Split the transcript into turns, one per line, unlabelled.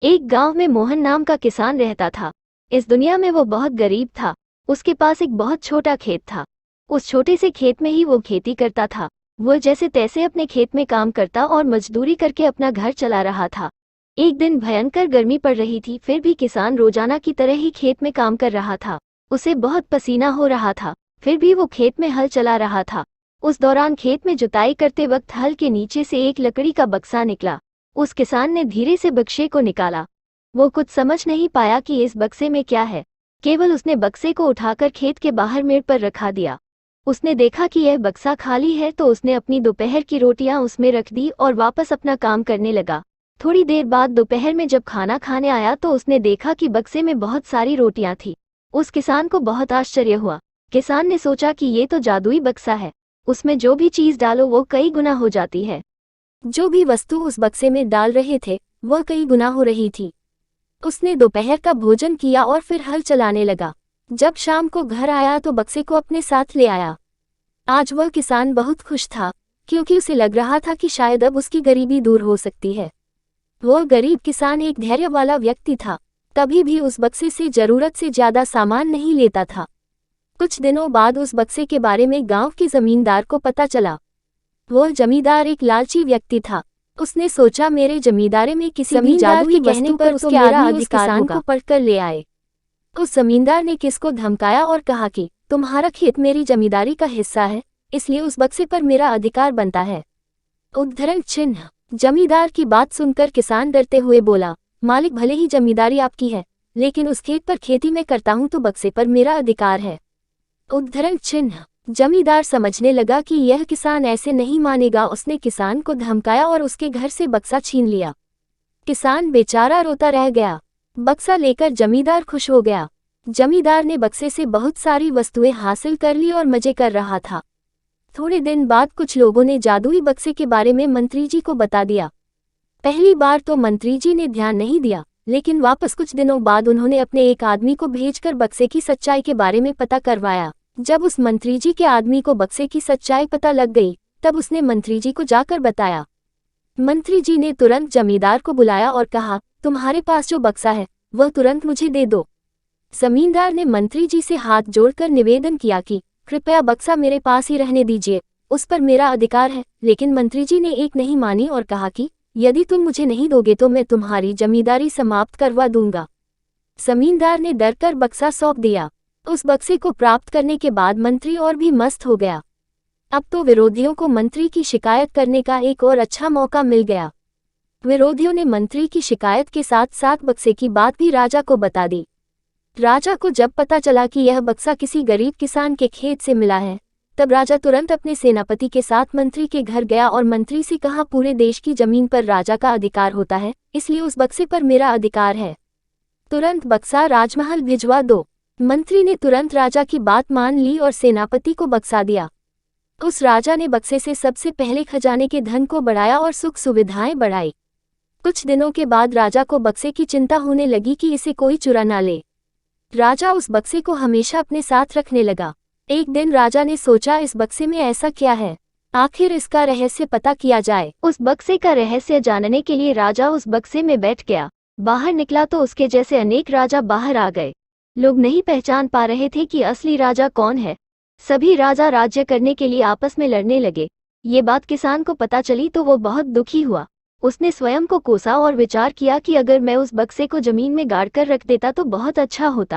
एक गांव में मोहन नाम का किसान रहता था। इस दुनिया में वो बहुत गरीब था। उसके पास एक बहुत छोटा खेत था। उस छोटे से खेत में ही वो खेती करता था। वो जैसे तैसे अपने खेत में काम करता और मजदूरी करके अपना घर चला रहा था। एक दिन भयंकर गर्मी पड़ रही थी, फिर भी किसान रोजाना की तरह ही खेत में काम कर रहा था। उसे बहुत पसीना हो रहा था, फिर भी वो खेत में हल चला रहा था। उस दौरान खेत में जुताई करते वक्त हल के नीचे से एक लकड़ी का बक्सा निकला। उस किसान ने धीरे से बक्से को निकाला। वो कुछ समझ नहीं पाया कि इस बक्से में क्या है। केवल उसने बक्से को उठाकर खेत के बाहर मेड़ पर रखा दिया। उसने देखा कि यह बक्सा खाली है, तो उसने अपनी दोपहर की रोटियां उसमें रख दी और वापस अपना काम करने लगा। थोड़ी देर बाद दोपहर में जब खाना खाने आया तो उसने देखा कि बक्से में बहुत सारी रोटियां थी। उस किसान को बहुत आश्चर्य हुआ। किसान ने सोचा कि ये तो जादुई बक्सा है, उसमें जो भी चीज डालो वो कई गुना हो जाती है। जो भी वस्तु उस बक्से में डाल रहे थे वह कई गुना हो रही थी। उसने दोपहर का भोजन किया और फिर हल चलाने लगा। जब शाम को घर आया तो बक्से को अपने साथ ले आया। आज वह किसान बहुत खुश था, क्योंकि उसे लग रहा था कि शायद अब उसकी गरीबी दूर हो सकती है। वह गरीब किसान एक धैर्य वाला व्यक्ति था, कभी भी उस बक्से से जरूरत से ज्यादा सामान नहीं लेता था। कुछ दिनों बाद उस बक्से के बारे में गांव के जमींदार को पता चला। वह जमींदार एक लालची व्यक्ति था। उसने सोचा, मेरे जमींदारे में किसी भी जादुई कहने पर उसके आदमी उस किसान को पकड़ ले आए। उस जमींदार ने किसको धमकाया और कहा कि तुम्हारा खेत मेरी जमींदारी का हिस्सा है, इसलिए उस बक्से पर मेरा अधिकार बनता है। उद्धरण चिन्ह। जमींदार की बात सुनकर किसान डरते हुए बोला, मालिक, भले ही जमींदारी आपकी है, लेकिन उस खेत पर खेती मैं करता हूं तो बक्से पर मेरा अधिकार है। उद्धरण चिन्ह। जमींदार समझने लगा कि यह किसान ऐसे नहीं मानेगा। उसने किसान को धमकाया और उसके घर से बक्सा छीन लिया। किसान बेचारा रोता रह गया। बक्सा लेकर जमींदार खुश हो गया। जमींदार ने बक्से से बहुत सारी वस्तुएं हासिल कर ली और मजे कर रहा था। थोड़े दिन बाद कुछ लोगों ने जादुई बक्से के बारे में मंत्री जी को बता दिया। पहली बार तो मंत्री जी ने ध्यान नहीं दिया, लेकिन वापस कुछ दिनों बाद उन्होंने अपने एक आदमी को भेजकर बक्से की सच्चाई के बारे में पता करवाया। जब उस मंत्री जी के आदमी को बक्से की सच्चाई पता लग गई, तब उसने मंत्री जी को जाकर बताया। मंत्री जी ने तुरंत जमींदार को बुलाया और कहा, तुम्हारे पास जो बक्सा है वह तुरंत मुझे दे दो। जमींदार ने मंत्री जी से हाथ जोड़कर निवेदन किया कि कृपया बक्सा मेरे पास ही रहने दीजिए, उस पर मेरा अधिकार है। लेकिन मंत्री जी ने एक नहीं मानी और कहा कि यदि तुम मुझे नहीं दोगे तो मैं तुम्हारी जमींदारी समाप्त करवा दूंगा। जमींदार ने डरकर बक्सा सौंप दिया। उस बक्से को प्राप्त करने के बाद मंत्री और भी मस्त हो गया। अब तो विरोधियों को मंत्री की शिकायत करने का एक और अच्छा मौका मिल गया। विरोधियों ने मंत्री की शिकायत के साथ साथ बक्से की बात भी राजा को बता दी। राजा को जब पता चला कि यह बक्सा किसी गरीब किसान के खेत से मिला है, तब राजा तुरंत अपने सेनापति के साथ मंत्री के घर गया और मंत्री से कहा, पूरे देश की जमीन पर राजा का अधिकार होता है, इसलिए उस बक्से पर मेरा अधिकार है। तुरंत बक्सा राजमहल भिजवा दो। मंत्री ने तुरंत राजा की बात मान ली और सेनापति को बक्सा दिया। उस राजा ने बक्से से सबसे पहले खजाने के धन को बढ़ाया और सुख सुविधाएं बढ़ाई। कुछ दिनों के बाद राजा को बक्से की चिंता होने लगी कि इसे कोई चुरा ना ले। राजा उस बक्से को हमेशा अपने साथ रखने लगा। एक दिन राजा ने सोचा, इस बक्से में ऐसा क्या है, आखिर इसका रहस्य पता किया जाए। उस बक्से का रहस्य जानने के लिए राजा उस बक्से में बैठ गया। बाहर निकला तो उसके जैसे अनेक राजा बाहर आ गए। लोग नहीं पहचान पा रहे थे कि असली राजा कौन है। सभी राजा राज्य करने के लिए आपस में लड़ने लगे। ये बात किसान को पता चली तो वो बहुत दुखी हुआ। उसने स्वयं को कोसा और विचार किया कि अगर मैं उस बक्से को जमीन में गाड़ कर रख देता तो बहुत अच्छा होता।